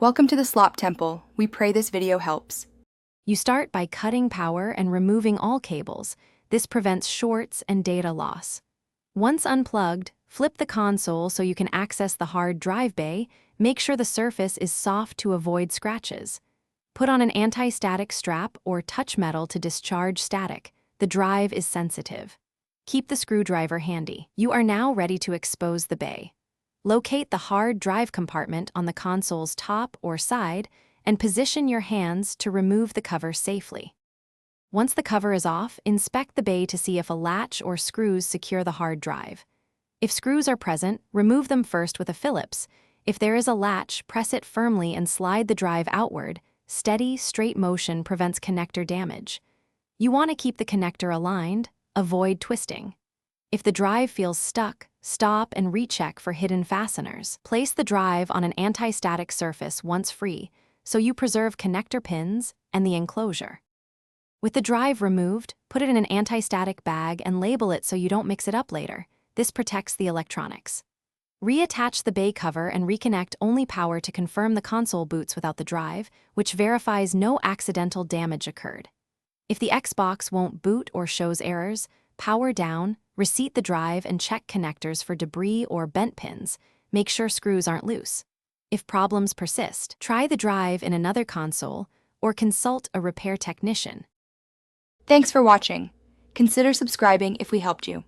Welcome to the Slop Temple. We pray this video helps. You start by cutting power and removing all cables. This prevents shorts and data loss. Once unplugged, flip the console so you can access the hard drive bay. Make sure the surface is soft to avoid scratches. Put on an anti-static strap or touch metal to discharge static. The drive is sensitive. Keep the screwdriver handy. You are now ready to expose the bay. Locate the hard drive compartment on the console's top or side and position your hands to remove the cover safely. Once the cover is off, inspect the bay to see if a latch or screws secure the hard drive. If screws are present, remove them first with a Phillips. If there is a latch, press it firmly and slide the drive outward. Steady, straight motion prevents connector damage. You want to keep the connector aligned, avoid twisting. If the drive feels stuck, stop and recheck for hidden fasteners. Place the drive on an anti-static surface once free, so you preserve connector pins and the enclosure. With the drive removed, put it in an anti-static bag and label it so you don't mix it up later. This protects the electronics. Reattach the bay cover and reconnect only power to confirm the console boots without the drive, which verifies no accidental damage occurred. If the Xbox won't boot or shows errors, power down, reseat the drive and check connectors for debris or bent pins. Make sure screws aren't loose. If problems persist, try the drive in another console or consult a repair technician. Thanks for watching. Consider subscribing if we helped you.